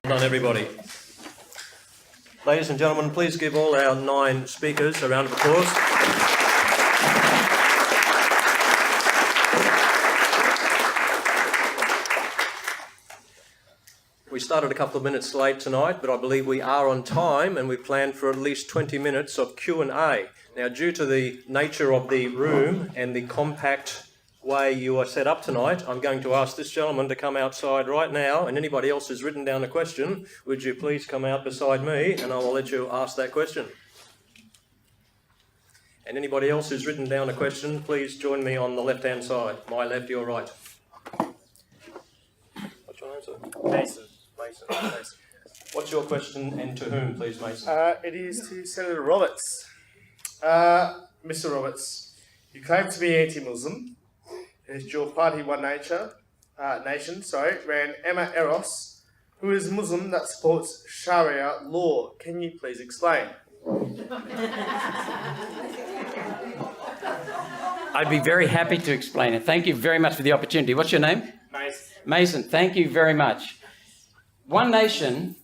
Well done, everybody. Ladies and gentlemen, please give all our 9 speakers a round of applause. We started a couple of minutes late tonight, but I believe we are on time, and we planned for at least 20 minutes of Q&A. Now, due to the nature of the room and the compact way you are set up tonight, I'm going to ask this gentleman to come outside right now, and anybody else who's written down a question, would you please come out beside me, and I will let you ask that question. And anybody else who's written down a question, please join me on the left-hand side. My left, your right. What's your name, sir? Mason. Mason. What's your question, and to whom, please, Mason? It is to Senator Roberts. Mr. Roberts, you claim to be anti-Muslim. As your party One Nation, ran Emma Eros, who is Muslim that supports Sharia law. Can you please explain? I'd be very happy to explain it. Thank you very much for the opportunity. What's your name? Mason. Mason, thank you very much. One Nation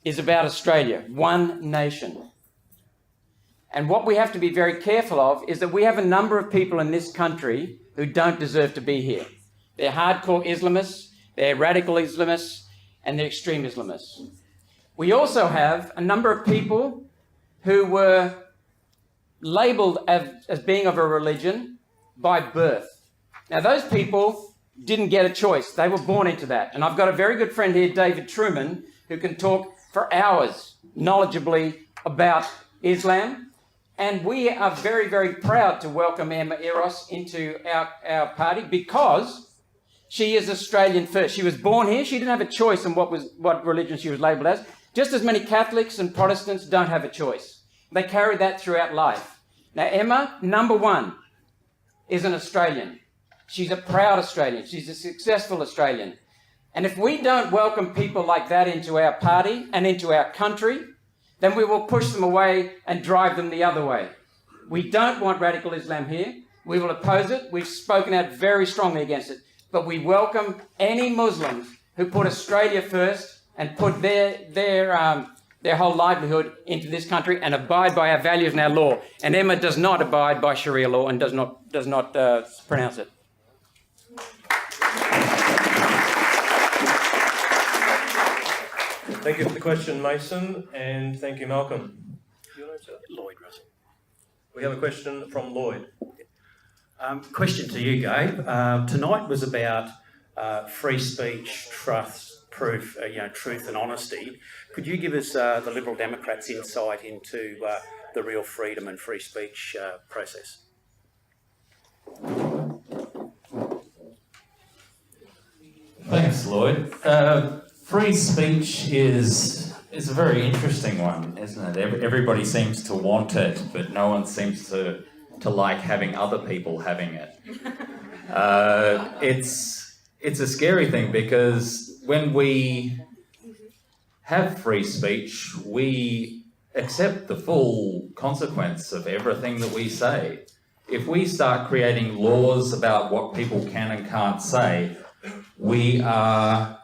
is about Australia. One Nation. And what we have to be very careful of is that we have a number of people in this country who don't deserve to be here. They're hardcore Islamists, they're radical Islamists, and they're extreme Islamists. We also have a number of people who were labelled as being of a religion by birth. Now, those people didn't get a choice. They were born into that. And I've got a very good friend here, David Truman, who can talk for hours knowledgeably about Islam. And we are very, very proud to welcome Emma Eros into our party because she is Australian first. She was born here. She didn't have a choice in what religion she was labelled as. Just as many Catholics and Protestants don't have a choice. They carry that throughout life. Now, Emma, number one, is an Australian. She's a proud Australian. She's a successful Australian. And if we don't welcome people like that into our party and into our country, then we will push them away and drive them the other way. We don't want radical Islam here. We will oppose it. We've spoken out very strongly against it. But we welcome any Muslims who put Australia first and put their whole livelihood into this country and abide by our values and our law. And Emma does not abide by Sharia law and does not pronounce it. Thank you for the question, Mason, and thank you, Malcolm. Your name, sir? Lloyd Russell. We have a question from Lloyd. Question to you, Gabe. Tonight was about free speech, truth and honesty. Could you give us the Liberal Democrats' insight into the real freedom and free speech process? Thanks, Lloyd. Free speech is a very interesting one, isn't it? Everybody seems to want it, but no one seems to like having other people having it. It's a scary thing because when we have free speech, we accept the full consequence of everything that we say. If we start creating laws about what people can and can't say, we are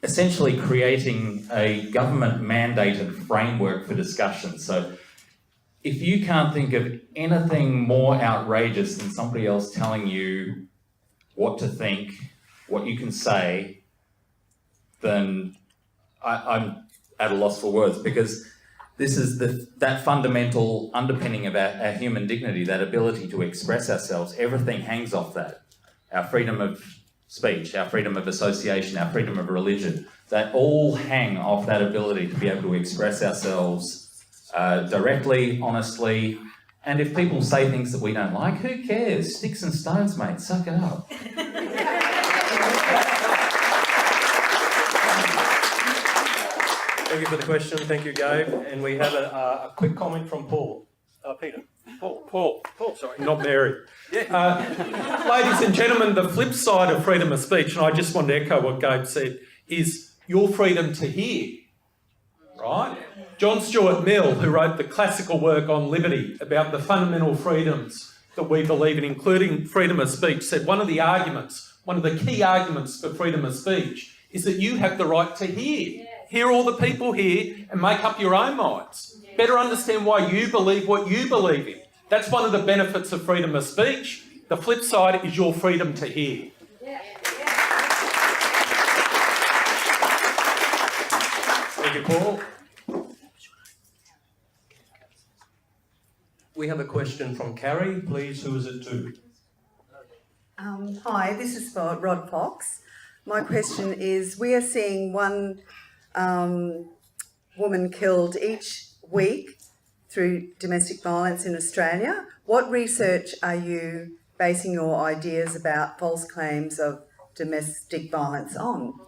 essentially creating a government-mandated framework for discussion. So if you can't think of anything more outrageous than somebody else telling you what to think, what you can say, then I'm at a loss for words, because this is that fundamental underpinning of our human dignity, that ability to express ourselves. Everything hangs off that. Our freedom of speech, our freedom of association, our freedom of religion, that all hang off that ability to be able to express ourselves directly, honestly. And if people say things that we don't like, who cares? Sticks and stones, mate, suck it up. Thank you for the question. Thank you, Gabe. And we have a quick comment from Paul. Peter. Paul, Sorry. not Mary. Ladies and gentlemen, the flip side of freedom of speech, and I just want to echo what Gabe said, is your freedom to hear, right? John Stuart Mill, who wrote the classical work on liberty about the fundamental freedoms that we believe in, including freedom of speech, said one of the key arguments for freedom of speech is that you have the right to hear. hear all the people here and make up your own minds. Better understand why you believe what you believe in. That's one of the benefits of freedom of speech. The flip side is your freedom to hear. Thank you, Paul. We have a question from Carrie. Please, who is it to? Hi, this is for Rod Fox. My question is, we are seeing one woman killed each week through domestic violence in Australia. What research are you basing your ideas about false claims of domestic violence on?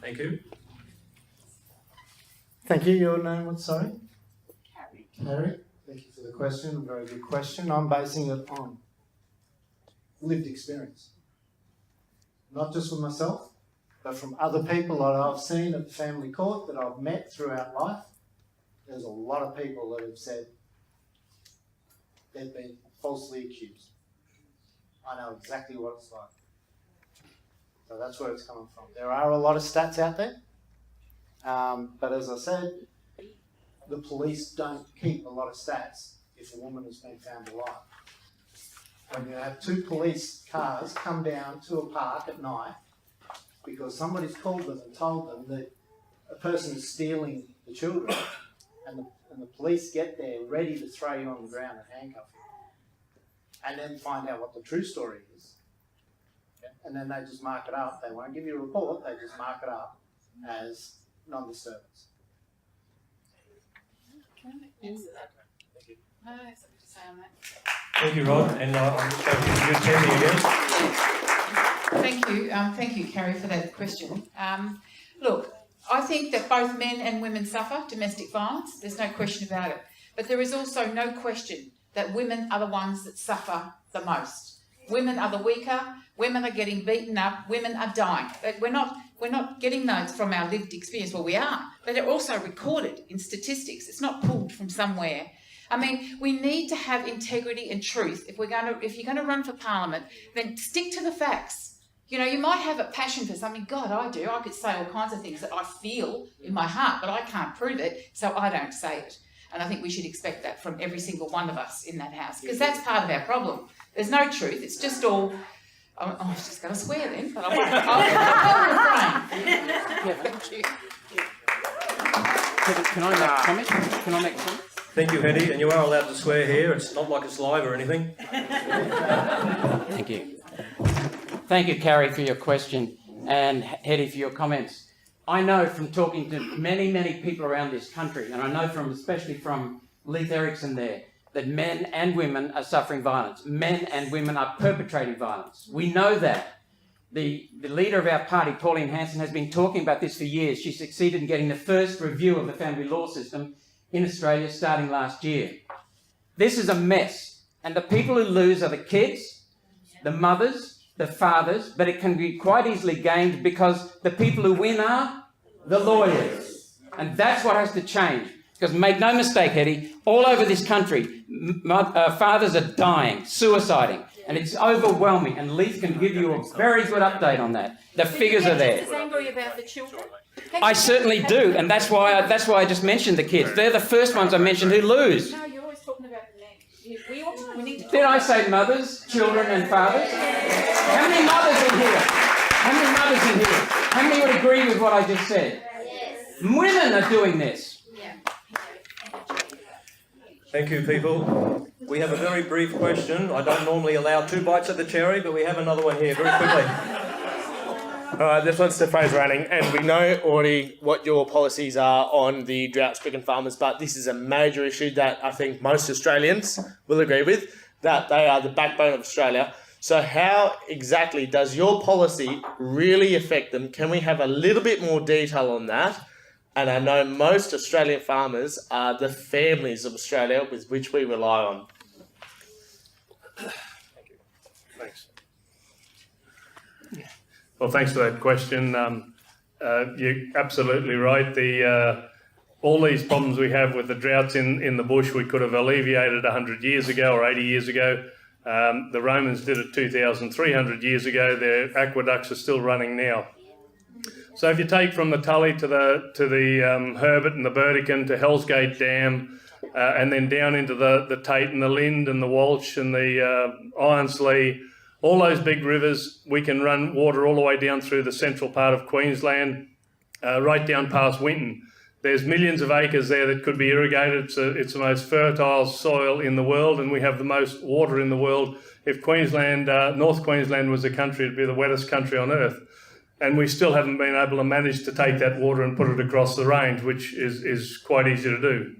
Thank you. Thank you. Your name was, sorry? Carrie. Thank you for the question. Very good question. I'm basing it on lived experience. Not just for myself, but from other people that I've seen at the family court, that I've met throughout life. There's a lot of people that have said they've been falsely accused. I know exactly what it's like. So that's where it's coming from. There are a lot of stats out there. But as I said, the police don't keep a lot of stats if a woman has been found alive. When you have two police cars come down to a park at night because somebody's called them and told them that a person is stealing the children, and the police get there ready to throw you on the ground and handcuff you, and then find out what the true story is. And then they just mark it up. They won't give you a report, they just mark it up as non-disturbance. Can I answer that? No, I have something to say on that. Thank you, Rod. And I'm just going to you, Tammy, again. Thank you, Carrie, for that question. Look, I think that both men and women suffer domestic violence. There's no question about it. But there is also no question that women are the ones that suffer the most. Women are the weaker. Women are getting beaten up. Women are dying. But we're not getting those from our lived experience. Well, we are, but they're also recorded in statistics. It's not pulled from somewhere. I mean, we need to have integrity and truth. If you're going to run for Parliament, then stick to the facts. You know, you might have a passion for something. God, I do. I could say all kinds of things that I feel in my heart, but I can't prove it, so I don't say it. And I think we should expect that from every single one of us in that house, because that's part of our problem. There's no truth. It's just all... I was just going to swear then, but I'll refrain. Thank you. Can I make a comment? Can I make a comment? Thank you, Hetty. And you are allowed to swear here. It's not like it's live or anything. Thank you. Thank you, Carrie, for your question, and Hetty for your comments. I know from talking to many, many people around this country, and I know especially from Leith Erickson there, that men and women are suffering violence. Men and women are perpetrating violence. We know that. The leader of our party, Pauline Hanson, has been talking about this for years. She succeeded in getting the first review of the family law system in Australia starting last year. This is a mess, and the people who lose are the kids, the mothers, the fathers, but it can be quite easily gained because the people who win are the lawyers. And that's what has to change. Because make no mistake, Hetty, all over this country, fathers are dying, suiciding, and it's overwhelming. And Leith can give you a very good update on that. The figures are there. Just as angry about the children. I certainly do, and that's why I just mentioned the kids. They're the first ones I mentioned who lose. No, you're always talking about the men. We need to talk Did I say mothers, children, and fathers? How many mothers in here? How many mothers in here? How many would agree with what I just said? Yes. Women are doing this. Thank you, people. We have a very brief question. I don't normally allow 2 bites at the cherry, but we have another one here very quickly. This one's to Fraser Anning, and we know already what your policies are on the drought-stricken farmers, but this is a major issue that I think most Australians will agree with, that they are the backbone of Australia. So how exactly does your policy really affect them? Can we have a little bit more detail on that? And I know most Australian farmers are the families of Australia with which we rely on. Thank you. Thanks. Well, thanks for that question. You're absolutely right. All these problems we have with the droughts in the bush, we could have alleviated 100 years ago or 80 years ago. The Romans did it 2,300 years ago. Their aqueducts are still running now. So if you take from the Tully to the Herbert and the Burdekin to Hell's Gate Dam, and then down into the Tate and the Lind and the Walsh and the Ironslee, all those big rivers, we can run water all the way down through the central part of Queensland, right down past Winton. There's millions of acres there that could be irrigated. It's the most fertile soil in the world, and we have the most water in the world. If Queensland, North Queensland was a country, it'd be the wettest country on earth. And we still haven't been able to manage to take that water and put it across the range, which is quite easy to do.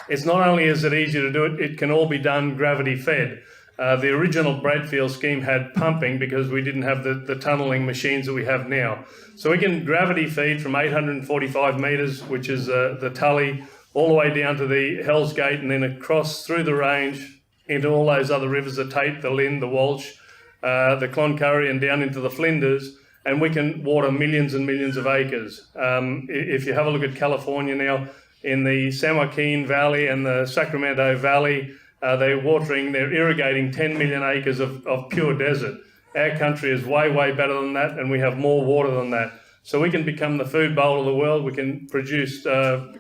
It's not only is it easy to do it, it can all be done gravity fed. The original Bradfield scheme had pumping because we didn't have the tunnelling machines that we have now. So we can gravity feed from 845 metres, which is the Tully, all the way down to the Hell's Gate and then across through the range into all those other rivers, the Tate, the Lind, the Walsh, the Cloncurry and down into the Flinders, and we can water millions and millions of acres. If you have a look at California now, in the San Joaquin Valley and the Sacramento Valley, they're irrigating 10 million acres of pure desert. Our country is way, way better than that, and we have more water than that. So we can become the food bowl of the world. We can produce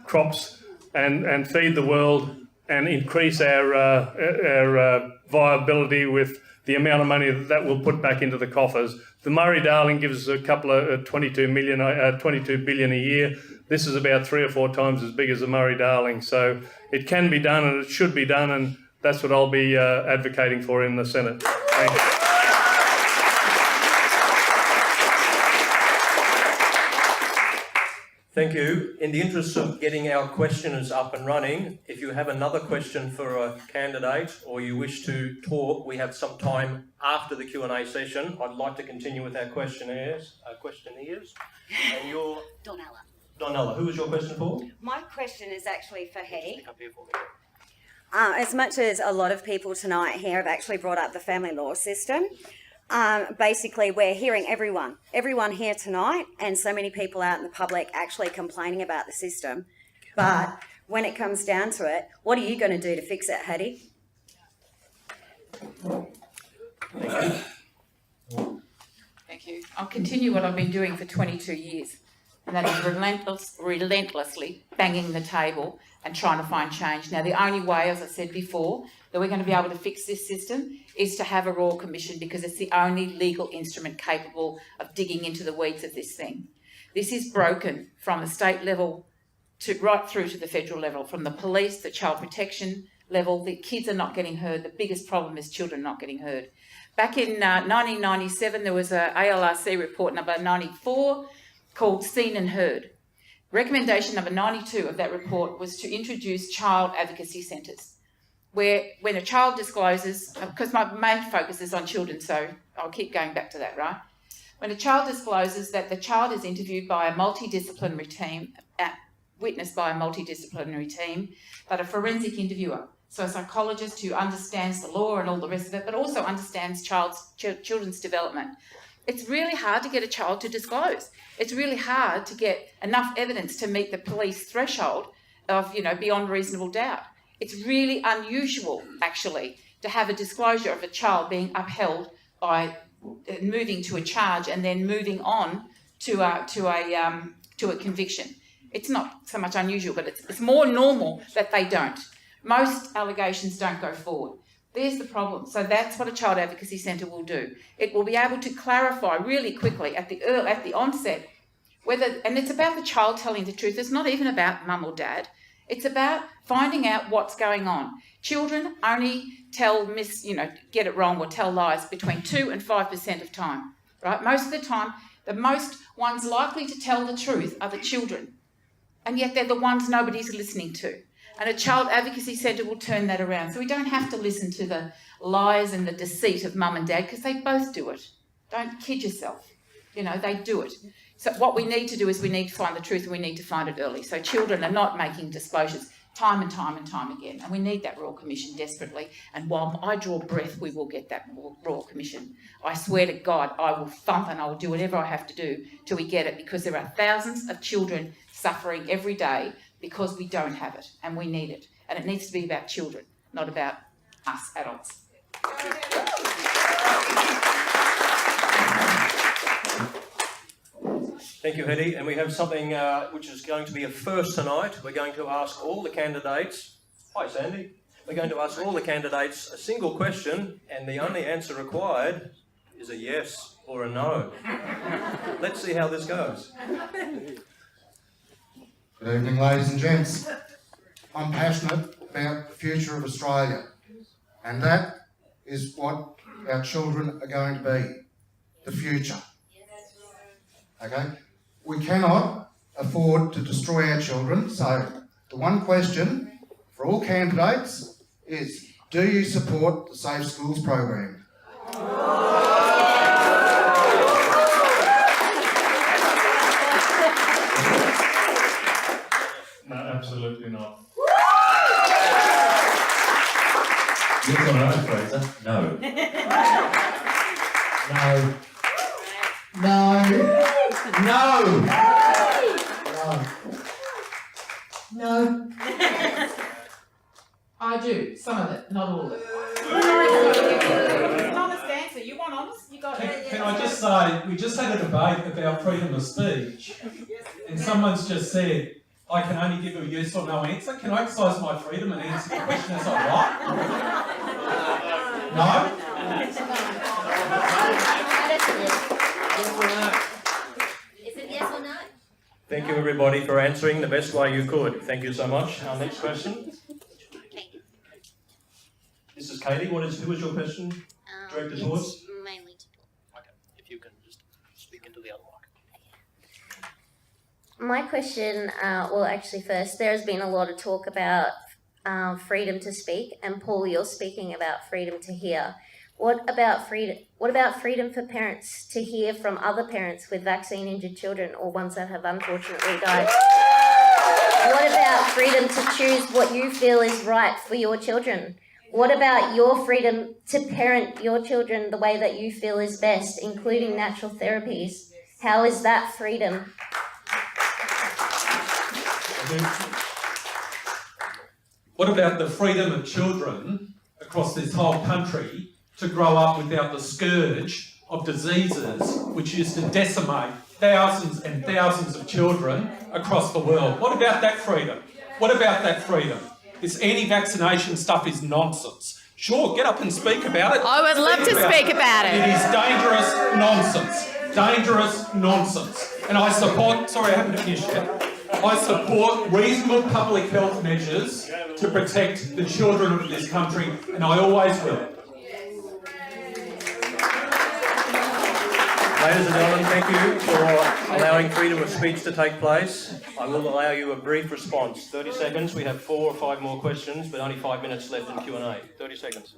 crops and feed the world and increase our viability with the amount of money that we'll put back into the coffers. The Murray-Darling gives us a couple of 22 billion a year. This is about 3 or 4 times as big as the Murray-Darling. So it can be done and it should be done, and that's what I'll be advocating for in the Senate. Thank you. Thank you. In the interest of getting our questioners up and running, if you have another question for a candidate or you wish to talk, we have some time after the Q&A session. I'd like to continue with our questionnaires. And you're... Donella, who was your question for? My question is actually for Hetty. As much as a lot of people tonight here have actually brought up the family law system, basically we're hearing everyone here tonight and so many people out in the public actually complaining about the system. But when it comes down to it, what are you going to do to fix it, Hetty? Thank you. I'll continue what I've been doing for 22 years, and that is relentlessly banging the table and trying to find change. Now, the only way, as I said before, that we're going to be able to fix this system is to have a Royal Commission, because it's the only legal instrument capable of digging into the weeds of this thing. This is broken from the state level to right through to the federal level, from the police, the child protection level. The kids are not getting heard. The biggest problem is children not getting heard. Back in 1997, there was a ALRC report number 94 called Seen and Heard. Recommendation number 92 of that report was to introduce child advocacy centres, where when a child discloses, because my main focus is on children, so I'll keep going back to that, right? When a child discloses that the child is interviewed by a multidisciplinary team, witnessed by a multidisciplinary team, but a forensic interviewer, so a psychologist who understands the law and all the rest of it, but also understands children's development. It's really hard to get a child to disclose. It's really hard to get enough evidence to meet the police threshold of, beyond reasonable doubt. It's really unusual, actually, to have a disclosure of a child being upheld by moving to a charge and then moving on to a conviction. It's not so much unusual, but it's more normal that they don't. Most allegations don't go forward. There's the problem. So that's what a child advocacy centre will do. It will be able to clarify really quickly at the onset whether, and it's about the child telling the truth. It's not even about mum or dad. It's about finding out what's going on. Children only get it wrong or tell lies between 2 and 5% of time, right? Most of the time, the most ones likely to tell the truth are the children, and yet they're the ones nobody's listening to. And a child advocacy centre will turn that around. So we don't have to listen to the lies and the deceit of mum and dad, because they both do it. Don't kid yourself. They do it. So what we need to do is we need to find the truth, and we need to find it early. So children are not making disclosures time and time and time again. And we need that Royal Commission desperately. And while I draw breath, we will get that Royal Commission. I swear to God, I will thump and I will do whatever I have to do till we get it, because there are thousands of children suffering every day because we don't have it, and we need it. And it needs to be about children, not about us adults. Thank you, Hetty. And we have something which is going to be a first tonight. We're going to ask all the candidates. Hi, Sandy. We're going to ask all the candidates a single question, and the only answer required is a yes or a no. Let's see how this goes. Good evening, ladies and gents. I'm passionate about the future of Australia, and that is what our children are going to be, the future. Okay? We cannot afford to destroy our children, so the one question for all candidates is, do you support the Safe Schools program? No, absolutely not. Yes or no, Fraser? No. No. No! No. I do, some of it, not all of it. It's an honest answer. You want honest? You got it. Can I just say, we just had a debate about freedom of speech, and someone's just said, I can only give a yes or no answer. Can I exercise my freedom and answer the question as I like? No? Is it yes or no? Thank you, everybody, for answering the best way you could. Thank you so much. Our next question. This is Katie. Who was your question directed towards? Mainly to Okay, if you can just speak into the other mic. my question, well, actually, first, there has been a lot of talk about freedom to speak, and Paul, you're speaking about freedom to hear. What about freedom for parents to hear from other parents with vaccine-injured children or ones that have unfortunately died? What about freedom to choose what you feel is right for your children? What about your freedom to parent your children the way that you feel is best, including natural therapies? How is that freedom? What about the freedom of children across this whole country to grow up without the scourge of diseases which used to decimate thousands and thousands of children across the world? What about that freedom? What about that freedom? This anti-vaccination stuff is nonsense. Sure, get up and speak about it. I would love to speak about it. It is dangerous nonsense. Dangerous nonsense. And I support, sorry, I haven't finished yet. I support reasonable public health measures to protect the children of this country, and I always will. Ladies and gentlemen, thank you for allowing freedom of speech to take place. I will allow you a brief response. 30 seconds. We have 4 or 5 more questions, but only 5 minutes left in Q&A. 30 seconds.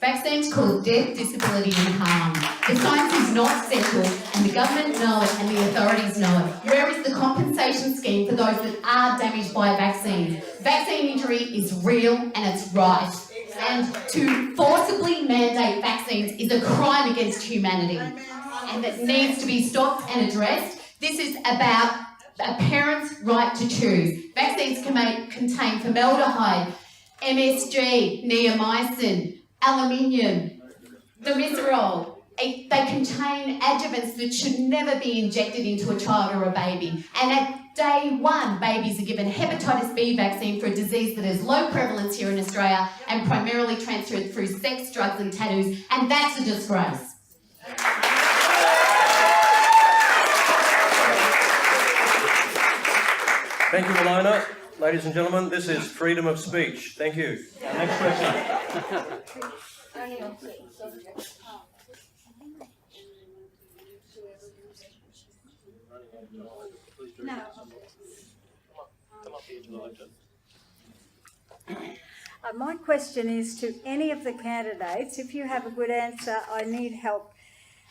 Vaccines cause death, disability and harm. The science is not settled and the government know it and the authorities know it. Where is the compensation scheme for those that are damaged by vaccines? Vaccine injury is real and it's right. And to forcibly mandate vaccines is a crime against humanity and that needs to be stopped and addressed. This is about a parent's right to choose. Vaccines contain formaldehyde, MSG, neomycin, aluminium, thimerosal. They contain adjuvants that should never be injected into a child or a baby. And at day 1, babies are given hepatitis B vaccine for a disease that is low prevalence here in Australia and primarily transferred through sex, drugs and tattoos, and that's a disgrace. Thank you, Ilona. Ladies and gentlemen, this is freedom of speech. Thank you. Our next question. My question is to any of the candidates. If you have a good answer, I need help.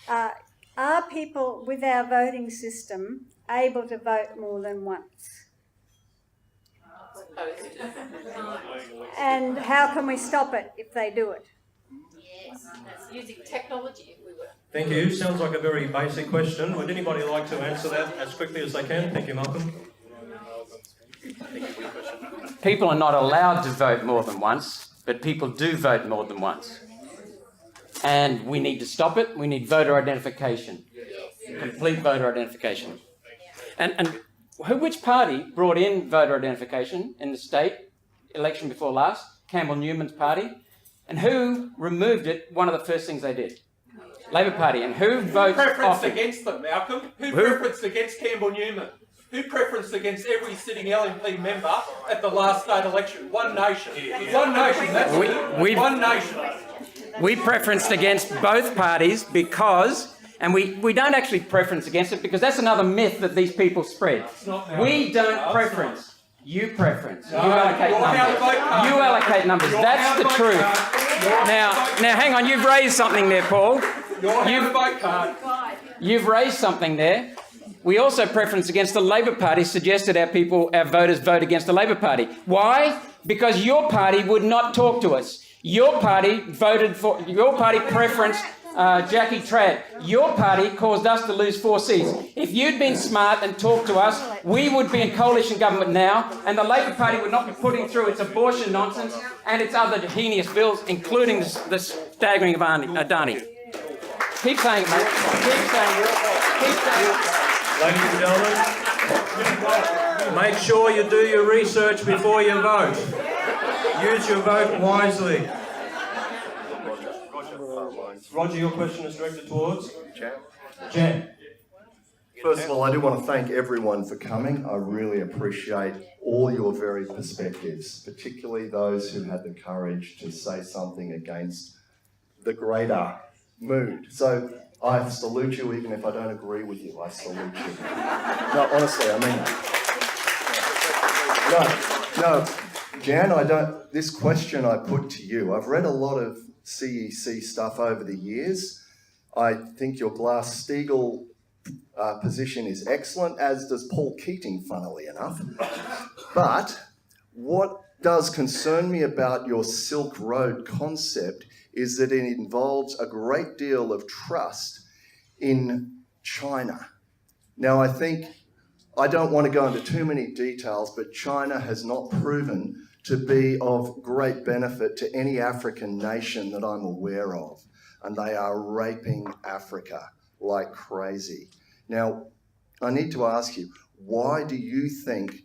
Are people with our voting system able to vote more than once? And how can we stop it if they do it? Yes, that's using technology if we were. Thank you. Sounds like a very basic question. Would anybody like to answer that as quickly as they can? Thank you, Malcolm. People are not allowed to vote more than once, but people do vote more than once. and we need to stop it. We need voter identification, complete voter identification. And which party brought in voter identification in the state election before last? Campbell Newman's party. And who removed it? One of the first things they did. Labor Party. And who votes Preferenced against them, Malcolm? Who preferenced against Campbell Newman? Who preferenced against every sitting LNP member at the last state election? One nation. One nation. That's one nation. We preferenced against both parties because, and we don't actually preference against it because that's another myth that these people spread. We don't preference. You preference. You allocate numbers. You allocate numbers. That's the truth. Now, hang on. You've raised something there, Paul. You've raised something there. We also preference against the Labor Party, suggested our voters vote against the Labor Party. Why? Because your party would not talk to us. Your party preferenced Jackie Trad. Your party caused us to lose 4 seats. If you'd been smart and talked to us, we would be in coalition government now, and the Labor Party would not be putting through its abortion nonsense and its other heinous bills, including the staggering of Adani. Keep saying it, mate. Keep saying it. Keep saying it. Ladies and gentlemen, make sure you do your research before you vote. Use your vote wisely. Roger, your question is directed towards? Jen. First of all, I do want to thank everyone for coming. I really appreciate all your varied perspectives, particularly those who had the courage to say something against the greater mood. So I salute you, even if I don't agree with you. I salute you. No, honestly, I mean, no, Jan, this question I put to you, I've read a lot of CEC stuff over the years. I think your Glass-Steagall position is excellent, as does Paul Keating, funnily enough. But what does concern me about your Silk Road concept is that it involves a great deal of trust in China. Now, I don't want to go into too many details, but China has not proven to be of great benefit to any African nation that I'm aware of, and they are raping Africa like crazy. Now, I need to ask you, why do you think,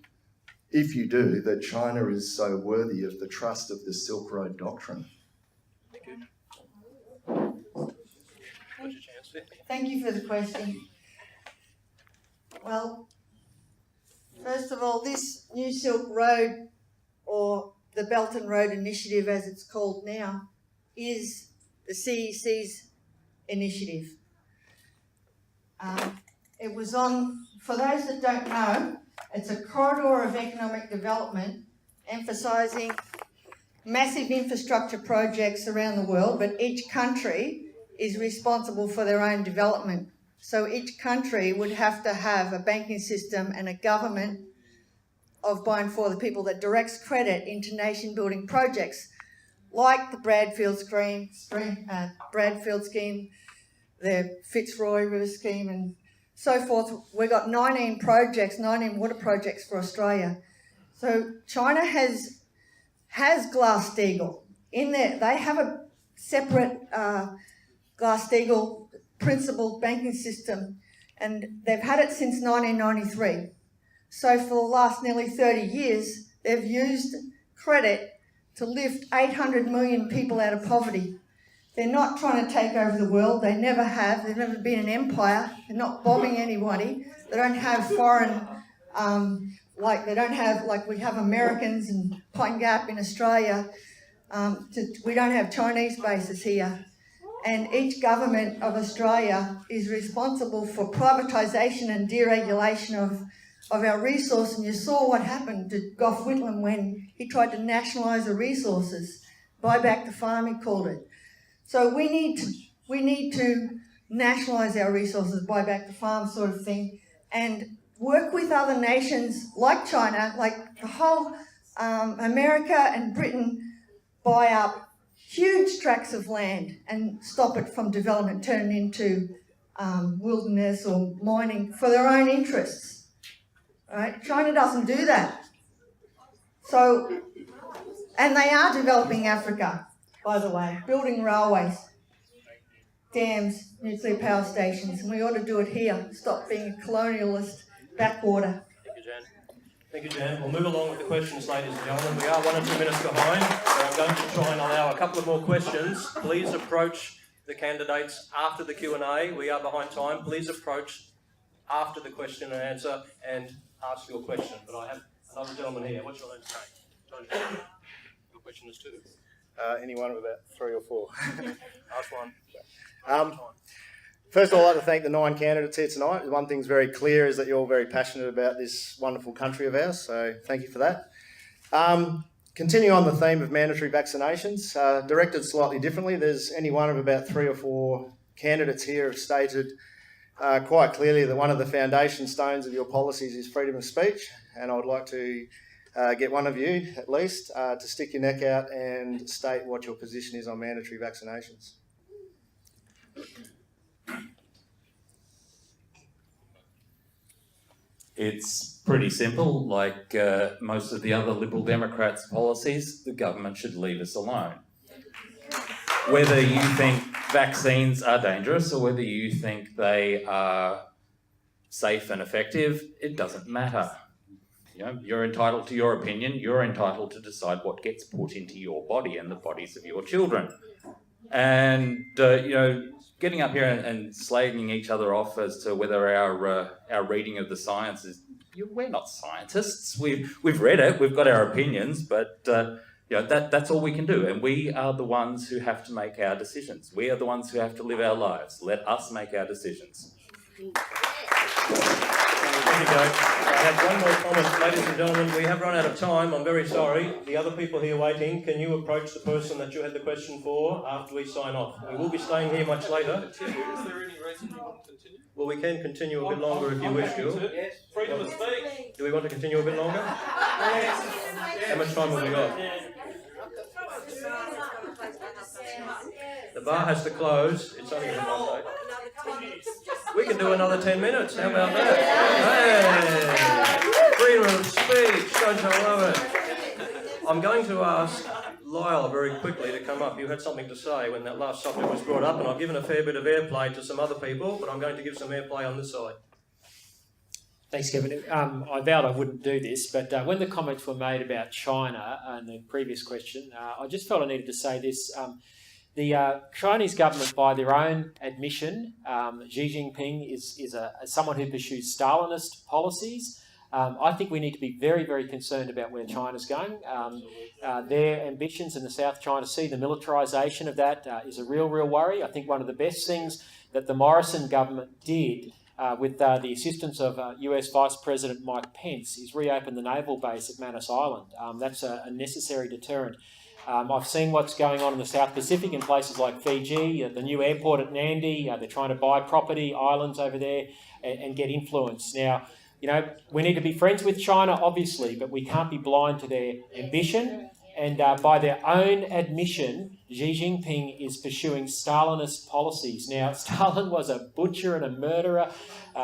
if you do, that China is so worthy of the trust of the Silk Road doctrine? Thank you for the question. Well, first of all, this new Silk Road, or the Belt and Road Initiative as it's called now, is the CEC's initiative. It was for those that don't know, it's a corridor of economic development emphasising massive infrastructure projects around the world, but each country is responsible for their own development. So each country would have to have a banking system and a government of by and for the people that directs credit into nation-building projects, like the Bradfield scheme, the Fitzroy River scheme, and so forth. We've got 19 water projects for Australia. So China has Glass-Steagall in there. They have a separate Glass-Steagall principled banking system, and they've had it since 1993. So for the last nearly 30 years, they've used credit to lift 800 million people out of poverty. They're not trying to take over the world. They never have. They've never been an empire. They're not bombing anybody. They don't have foreign, like we have Americans and Pine Gap in Australia. We don't have Chinese bases here. And each government of Australia is responsible for privatisation and deregulation of our resource. And you saw what happened to Gough Whitlam when he tried to nationalise the resources. Buy back the farm, he called it. So we need to nationalise our resources, buy back the farm sort of thing, and work with other nations like China, like the whole America and Britain, buy up huge tracts of land and stop it from development, turn it into wilderness or mining for their own interests. Right? China doesn't do that. And they are developing Africa, by the way, building railways. dams, nuclear power stations, and we ought to do it here. Stop being a colonialist backwater. Thank you, Jan. Thank you, Jan. We'll move along with the questions, ladies and gentlemen. We are 1 or 2 minutes behind, so I'm going to try and allow a couple of more questions. Please approach the candidates after the Q&A. We are behind time. Please approach after the question and answer and ask your question. But I have another gentleman here. What's your name? John. Your question is too. Anyone with about 3 or 4? Last one. First of all, I'd like to thank the 9 candidates here tonight. One thing's very clear is that you're all very passionate about this wonderful country of ours, so thank you for that. Continue on the theme of mandatory vaccinations, directed slightly differently. There's any one of about 3 or 4 candidates here have stated quite clearly that one of the foundation stones of your policies is freedom of speech, and I would like to get one of you, at least, to stick your neck out and state what your position is on mandatory vaccinations. It's pretty simple. Like most of the other Liberal Democrats' policies, the government should leave us alone. Whether you think vaccines are dangerous or whether you think they are safe and effective, it doesn't matter. You know, you're entitled to your opinion. You're entitled to decide what gets put into your body and the bodies of your children. And getting up here and slagging each other off as to whether our reading of the science is, we're not scientists. We've read it. We've got our opinions, but that's all we can do. And we are the ones who have to make our decisions. We are the ones who have to live our lives. Let us make our decisions. There you go. I have one more comment, ladies and gentlemen. We have run out of time. I'm very sorry. The other people here waiting, can you approach the person that you had the question for after we sign off? We will be staying here much later. Is there any reason you want to continue? Well, we can continue a bit longer if you wish to. Yes. Freedom of speech. Do we want to continue a bit longer? How much time have we got? The bar has to close. It's only a Monday. We can do another 10 minutes. How about that? Hey! Freedom of speech. Don't you love it? I'm going to ask Lyle very quickly to come up. You had something to say when that last subject was brought up, and I've given a fair bit of airplay to some other people, but I'm going to give some airplay on this side. Thanks, Kevin. I vowed I wouldn't do this, but when the comments were made about China and the previous question, I just felt I needed to say this. The Chinese government, by their own admission, Xi Jinping is someone who pursues Stalinist policies. I think we need to be very, very concerned about where China's going. Their ambitions in the South China Sea, the militarisation of that is a real worry. I think one of the best things that the Morrison government did with the assistance of US Vice President Mike Pence is reopen the naval base at Manus Island. That's a necessary deterrent. I've seen what's going on in the South Pacific in places like Fiji, the new airport at Nandi. They're trying to buy property, islands over there, and get influence. Now, we need to be friends with China, obviously, but we can't be blind to their ambition. And by their own admission, Xi Jinping is pursuing Stalinist policies. Now, Stalin was a butcher and a murderer.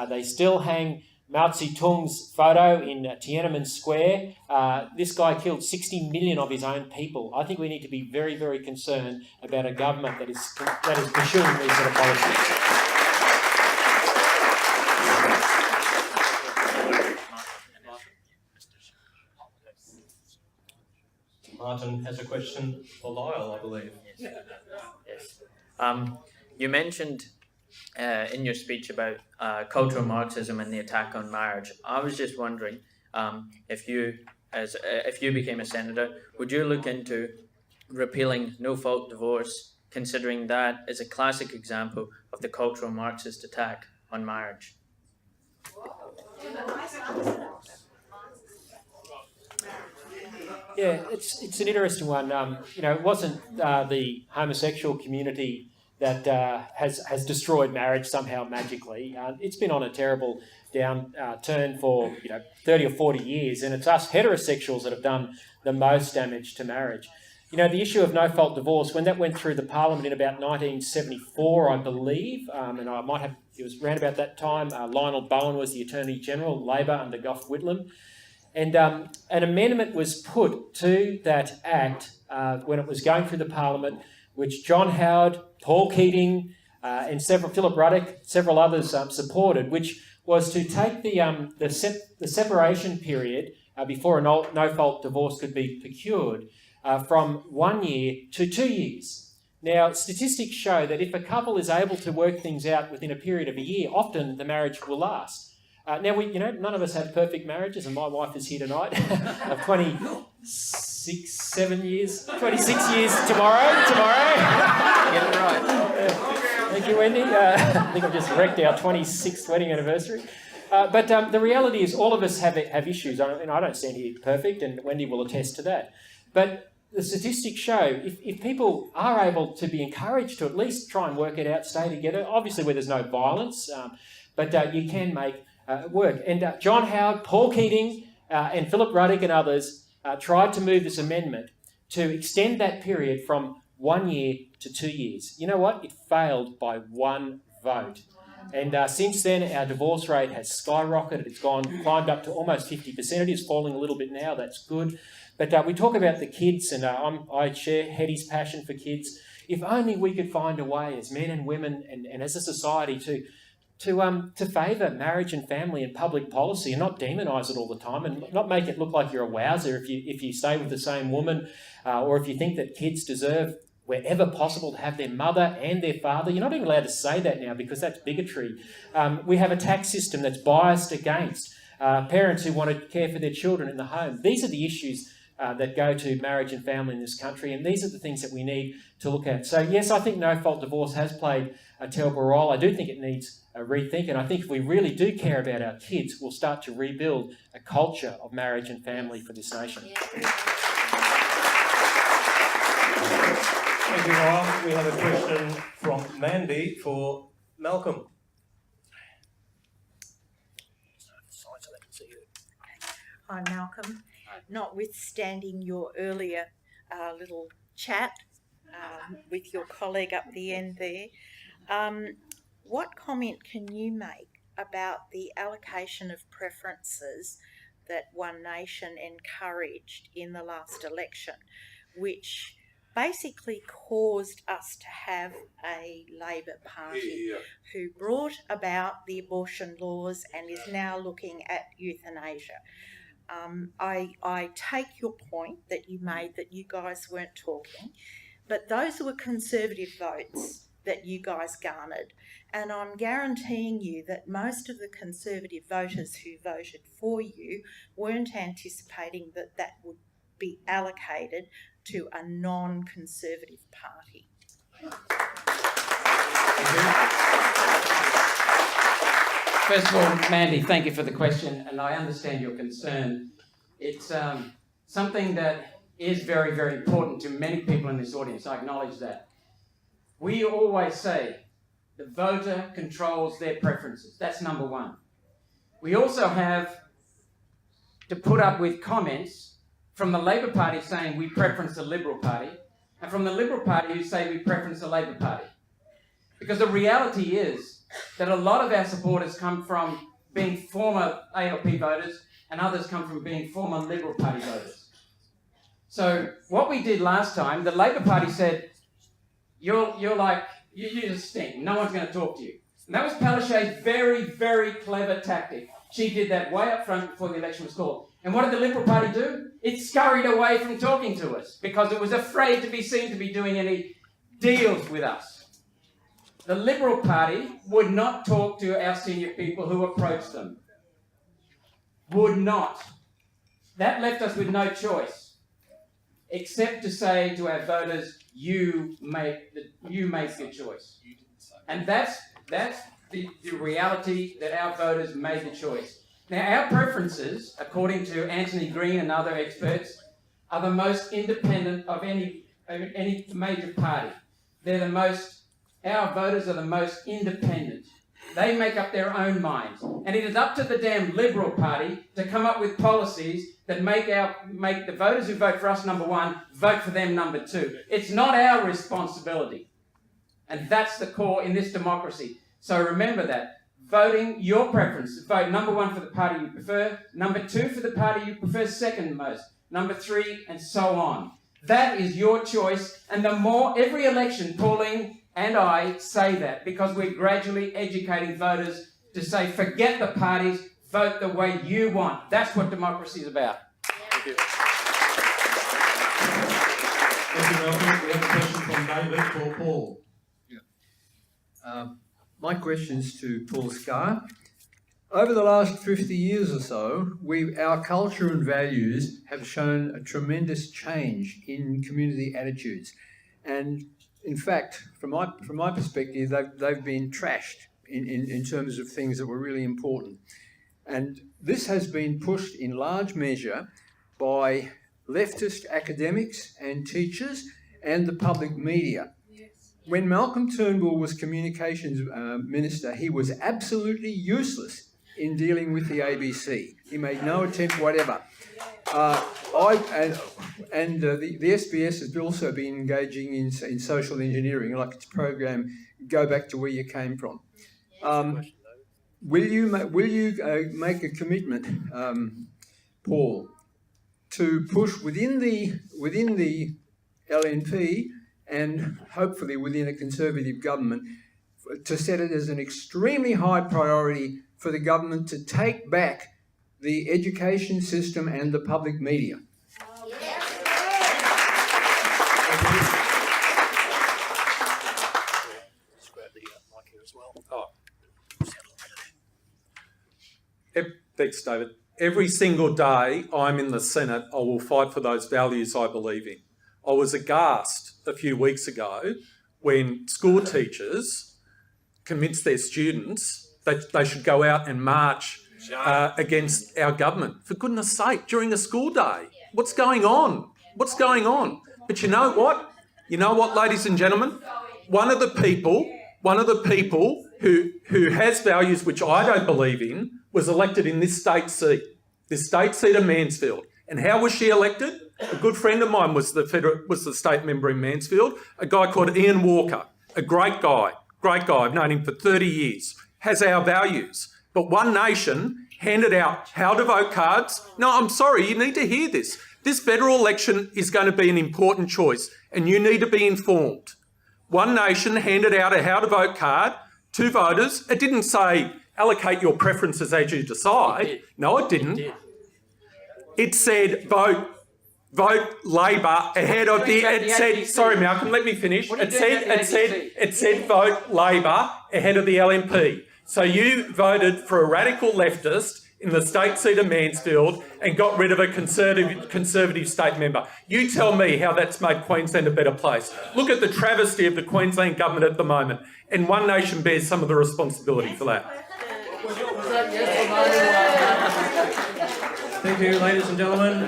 They still hang Mao Zedong's photo in Tiananmen Square. This guy killed 60 million of his own people. I think we need to be very, very concerned about a government that is pursuing these sort of policies. Martin has a question for Lyle, I believe. Yes. You mentioned in your speech about cultural Marxism and the attack on marriage. I was just wondering if you became a senator, would you look into repealing no-fault divorce, considering that is a classic example of the cultural Marxist attack on marriage? Yeah, it's an interesting one. It wasn't the homosexual community that has destroyed marriage somehow magically. It's been on a terrible downturn for 30 or 40 years, and it's us heterosexuals that have done the most damage to marriage. The issue of no-fault divorce, when that went through the Parliament in about 1974, I believe, and it was around about that time, Lionel Bowen was the Attorney General, Labor under Gough Whitlam. And an amendment was put to that Act when it was going through the Parliament, which John Howard, Paul Keating, and Philip Ruddock, several others supported, which was to take the separation period before a no-fault divorce could be procured from 1 year to 2 years. Now, statistics show that if a couple is able to work things out within a period of a year, often the marriage will last. Now, none of us have perfect marriages, and my wife is here tonight of 26 years tomorrow. Get it right. Thank you, Wendy. I think I've just wrecked our 26th wedding anniversary. But the reality is all of us have issues. I don't stand here perfect, and Wendy will attest to that. But the statistics show if people are able to be encouraged to at least try and work it out, stay together, obviously where there's no violence, but you can make it work. And John Howard, Paul Keating, and Philip Ruddock and others tried to move this amendment to extend that period from 1 year to 2 years. You know what? It failed by one vote. And since then, our divorce rate has skyrocketed. It's climbed up to almost 50%. It is falling a little bit now. That's good. But we talk about the kids, and I share Hetty's passion for kids. If only we could find a way as men and women and as a society to favour marriage and family and public policy and not demonise it all the time and not make it look like you're a wowser if you stay with the same woman or if you think that kids deserve wherever possible to have their mother and their father. You're not even allowed to say that now because that's bigotry. We have a tax system that's biased against parents who want to care for their children in the home. These are the issues that go to marriage and family in this country, and these are the things that we need to look at. So yes, I think no-fault divorce has played a terrible role. I do think it needs a rethink, and I think if we really do care about our kids, we'll start to rebuild a culture of marriage and family for this nation. Thank you, Ryan. We have a question from Mandy for Malcolm. Hi, Malcolm. Notwithstanding your earlier little chat with your colleague up the end there, what comment can you make about the allocation of preferences that One Nation encouraged in the last election, which basically caused us to have a Labor Party who brought about the abortion laws and is now looking at euthanasia? I take your point that you made that you guys weren't talking, but those were Conservative votes that you guys garnered, and I'm guaranteeing you that most of the Conservative voters who voted for you weren't anticipating that that would be allocated to a non-Conservative party. First of all, Mandy, thank you for the question, and I understand your concern. It's something that is very, very important to many people in this audience. I acknowledge that. We always say the voter controls their preferences. That's number one. We also have to put up with comments from the Labor Party saying we preference the Liberal Party, and from the Liberal Party who say we preference the Labor Party. Because the reality is that a lot of our supporters come from being former ALP voters and others come from being former Liberal Party voters. So what we did last time, the Labor Party said, you just stink, no one's going to talk to you. And that was Palaszczuk's very, very clever tactic. She did that way up front before the election was called. And what did the Liberal Party do? It scurried away from talking to us because it was afraid to be seen to be doing any deals with us. The Liberal Party would not talk to our senior people who approached them. Would not. That left us with no choice except to say to our voters, you make the choice. And that's the reality, that our voters made the choice. Now, our preferences, according to Anthony Green and other experts, are the most independent of any major party. Our voters are the most independent. They make up their own minds. And it is up to the damn Liberal Party to come up with policies that make the voters who vote for us, number one, vote for them, number two. It's not our responsibility. And that's the core in this democracy. So remember that. Voting your preference. Vote number one for the party you prefer, number two for the party you prefer second most, number three, and so on. That is your choice. And the more every election, Pauline and I say that because we're gradually educating voters to say, forget the parties, vote the way you want. That's what democracy is about. Thank you. Thank you, Malcolm. We have a question from David for Paul. My question is to Paul Scar. Over the last 50 years or so, our culture and values have shown a tremendous change in community attitudes. And in fact, from my perspective, they've been trashed in terms of things that were really important. And this has been pushed in large measure by leftist academics and teachers and the public media. When Malcolm Turnbull was Communications Minister, he was absolutely useless in dealing with the ABC. He made no attempt whatever. The SBS has also been engaging in social engineering, like its program, Go Back to Where You Came From. Will you make a commitment, Paul, to push within the LNP and hopefully within a Conservative government to set it as an extremely high priority for the government to take back the education system and the public media? Thanks, David. Every single day I'm in the Senate, I will fight for those values I believe in. I was aghast a few weeks ago when school teachers convinced their students that they should go out and march against our government. For goodness sake, during a school day. What's going on? What's going on? But you know what? You know what, ladies and gentlemen? One of the people who has values which I don't believe in was elected in this state seat of Mansfield. And how was she elected? A good friend of mine was the state member in Mansfield, a guy called Ian Walker, a great guy. I've known him for 30 years. Has our values. But One Nation handed out how to vote cards. No, I'm sorry, you need to hear this. This federal election is going to be an important choice and you need to be informed. One Nation handed out a how to vote card to voters. It didn't say allocate your preferences as you decide. No, it didn't. It said vote Labor ahead of the. It said, sorry, Malcolm, let me finish. It said vote Labor ahead of the LNP. So you voted for a radical leftist in the state seat of Mansfield and got rid of a conservative state member. You tell me how that's made Queensland a better place. Look at the travesty of the Queensland government at the moment, and One Nation bears some of the responsibility for that. Thank you, ladies and gentlemen.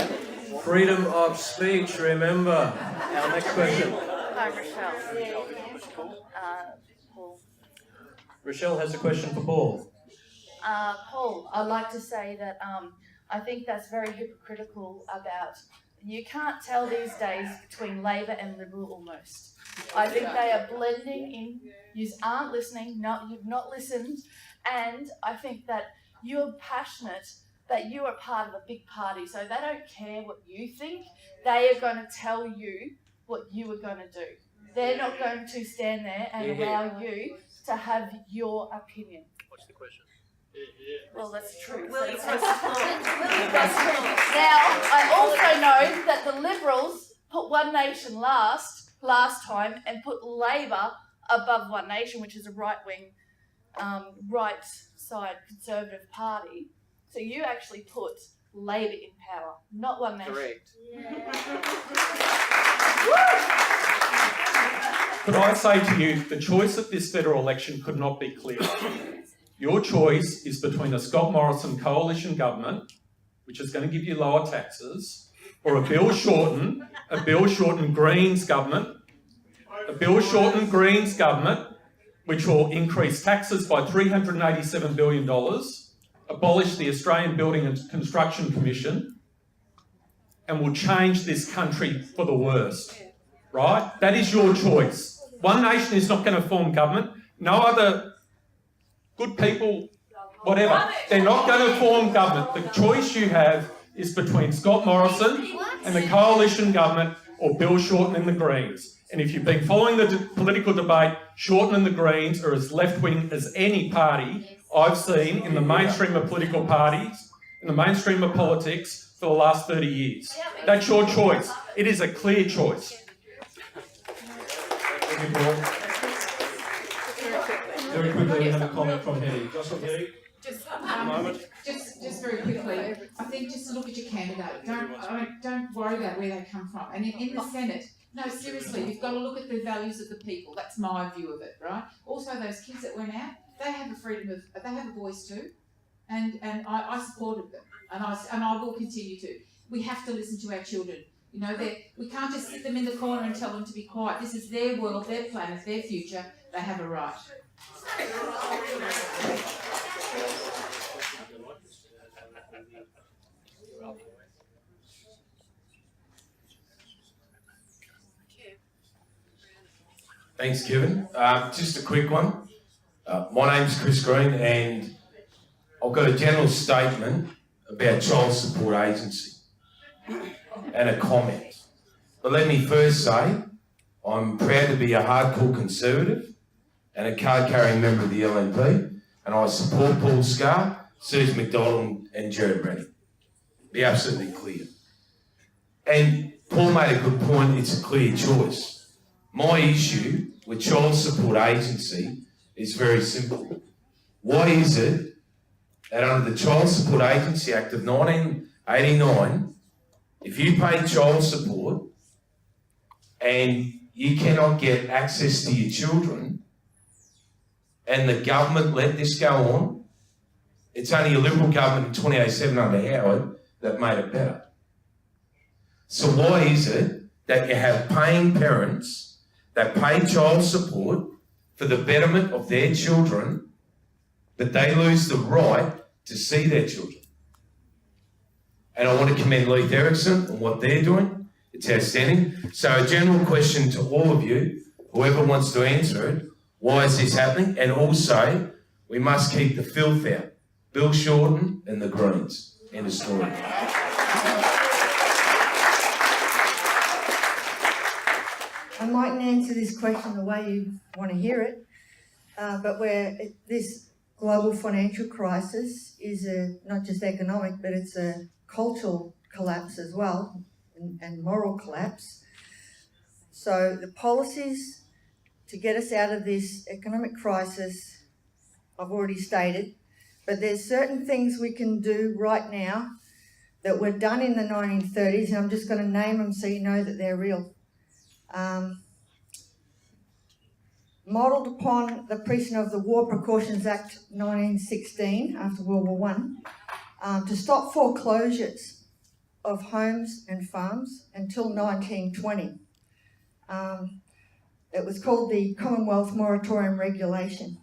Freedom of speech, remember. Our next question. Hi, Rochelle. Paul. Rochelle has a question for Paul. Paul, I'd like to say that I think that's very hypocritical about, you can't tell these days between Labor and Liberal almost. I think they are blending in. You aren't listening, you've not listened, and I think that you're passionate that you are part of a big party, so they don't care what you think. They are going to tell you what you are going to do. They're not going to stand there and allow you to have your opinion. What's the question? Well, that's true. Will you That's true. Now, I also know that the Liberals put One Nation last time and put Labor above One Nation, which is a right-wing, right-side Conservative party. So you actually put Labor in power, not One Nation. Correct. Could I say to you, the choice of this federal election could not be clearer. Your choice is between a Scott Morrison coalition government, which is going to give you lower taxes, or a Bill Shorten Greens government, which will increase taxes by $387 billion, abolish the Australian Building and Construction Commission, and will change this country for the worst, right? That is your choice. One Nation is not going to form government. No other good people, whatever, they're not going to form government. The choice you have is between Scott Morrison and the coalition government or Bill Shorten and the Greens. And if you've been following the political debate, Shorten and the Greens are as left-wing as any party I've seen in the mainstream of political parties, in the mainstream of politics for the last 30 years. That's your choice. It is a clear choice. Thank you, Paul. Very quickly, we have a comment from Hetty. Jocelyn, Hetty? Just very quickly, I think just look at your candidate. Don't worry about where they come from. And in the Senate, no, seriously, you've got to look at the values of the people. That's my view of it, right? Also, those kids that went out, they have they have a voice too, and I supported them, and I will continue to. We have to listen to our children. You know, we can't just sit them in the corner and tell them to be quiet. This is their world, their planet, their future. They have a right. Thanks, Kevin. Just a quick one. My name's Chris Green, and I've got a general statement about Child Support Agency and a comment. But let me first say, I'm proud to be a hardcore Conservative and a card-carrying member of the LNP, and I support Paul Scar, Suze McDonald and Gerard Rennie. Be absolutely clear. And Paul made a good point, it's a clear choice. My issue with Child Support Agency is very simple. Why is it that under the Child Support Agency Act of 1989, if you pay child support and you cannot get access to your children, and the government let this go on, it's only a Liberal government in 2007 under Howard that made it better. So why is it that you have paying parents that pay child support for the betterment of their children, but they lose the right to see their children? And I want to commend Leith Erickson on what they're doing. It's outstanding. So a general question to all of you, whoever wants to answer it, why is this happening? And also, we must keep the filth out. Bill Shorten and the Greens. End of story. I mightn't answer this question the way you want to hear it, but this global financial crisis is not just economic, but it's a cultural collapse as well, and moral collapse. So the policies to get us out of this economic crisis, I've already stated, but there's certain things we can do right now that were done in the 1930s, and I'm just going to name them so you know that they're real. Modelled upon the precedent of the War Precautions Act 1916 after World War I, to stop foreclosures of homes and farms until 1920. It was called the Commonwealth Moratorium Regulation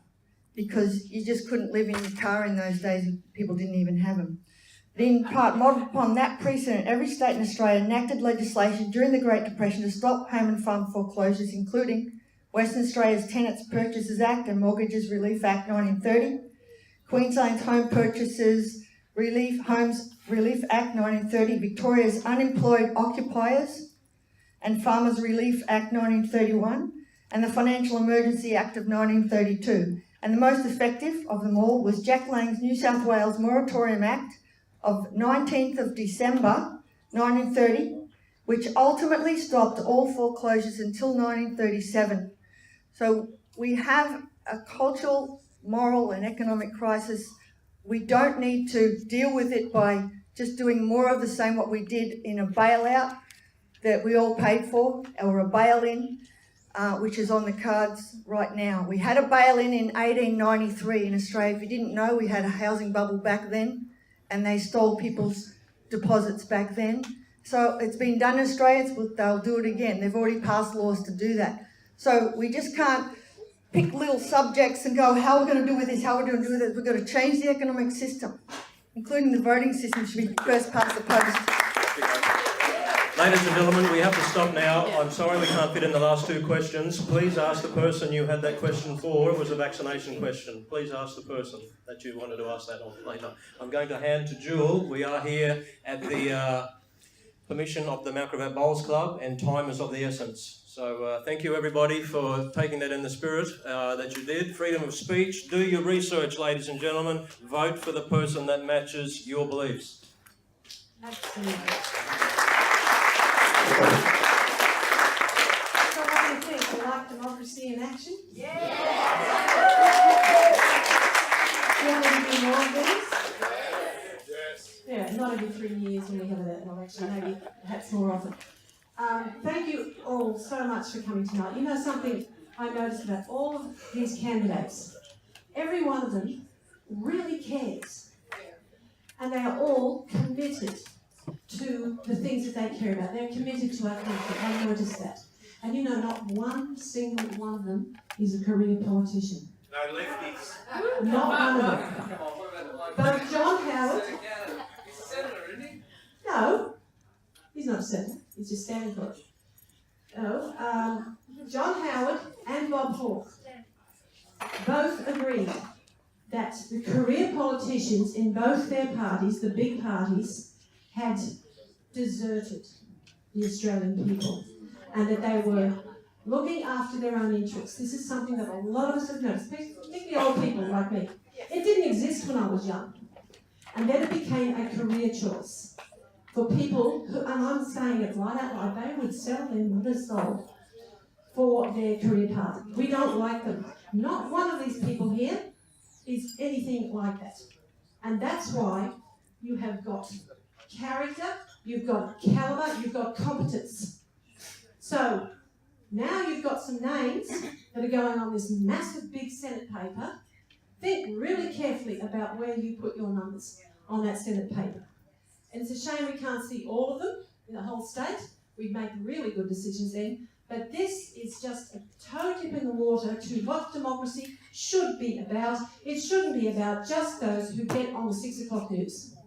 because you just couldn't live in your car in those days and people didn't even have them. In part, modelled upon that precedent, every state in Australia enacted legislation during the Great Depression to stop home and farm foreclosures, including Western Australia's Tenants Purchases Act and Mortgages Relief Act 1930, Queensland's Home Purchases Homes Relief Act 1930, Victoria's Unemployed Occupiers and Farmers Relief Act 1931, and the Financial Emergency Act of 1932. And the most effective of them all was Jack Lang's New South Wales Moratorium Act of 19th of December 1930, which ultimately stopped all foreclosures until 1937. So we have a cultural, moral and economic crisis. We don't need to deal with it by just doing more of the same what we did in a bailout that we all paid for, or a bail-in, which is on the cards right now. We had a bail-in in 1893 in Australia. If you didn't know, we had a housing bubble back then, and they stole people's deposits back then. So it's been done in Australia, they'll do it again. They've already passed laws to do that. So we just can't pick little subjects and go, how are we going to do with this, how are we going to do with it? We've got to change the economic system, including the voting system should be first past the post. Ladies and gentlemen, we have to stop now. I'm sorry we can't fit in the last two questions. Please ask the person you had that question for. It was a vaccination question. Please ask the person that you wanted to ask that on later. I'm going to hand to Jewel. We are here at the permission of the Mount Gravatt Bowls Club, and time is of the essence. So thank you everybody for taking that in the spirit that you did. Freedom of speech. Do your research, ladies and gentlemen. Vote for the person that matches your beliefs. Absolutely. So what do you think? You like democracy in action? Yeah. Do you want to do more of these? Yes. Yeah, not every 3 years when we have an election, maybe perhaps more often. Thank you all so much for coming tonight. You know something I noticed about all of these candidates? Every one of them really cares. And they are all committed to the things that they care about. They're committed to our country. I noticed that. And you know, not one single one of them is a career politician. No lefties. Not one of them. But John Howard... No, he's not a senator. He's just standing for it. No, John Howard and Bob Hawke both agreed that the career politicians in both their parties, the big parties, had deserted the Australian people and that they were looking after their own interests. This is something that a lot of us have noticed, particularly old people like me. It didn't exist when I was young. And then it became a career choice for people who, and I'm saying it right out loud, they would sell their mother's soul for their career path. We don't like them. Not one of these people here is anything like that. And that's why you have got character, you've got calibre, you've got competence. So now you've got some names that are going on this massive big Senate paper. Think really carefully about where you put your numbers on that Senate paper. And it's a shame we can't see all of them in the whole state. We'd make really good decisions then. But this is just a toe dip in the water to what democracy should be about. It shouldn't be about just those who get on the 6 o'clock news. I'm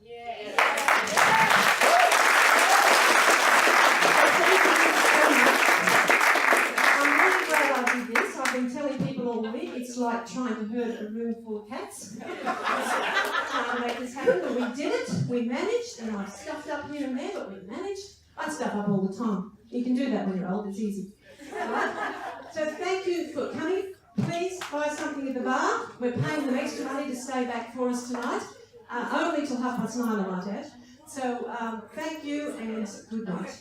really glad I did this. I've been telling people all week it's like trying to herd a room full of cats. Trying to make this happen, but we did it. We managed, and I've stuffed up here and there, but we managed. I stuff up all the time. You can do that when you're old, it's easy. Right? So thank you for coming. Please buy something at the bar. We're paying them extra money to stay back for us tonight. Only till 9:30, I might add. So thank you and good night.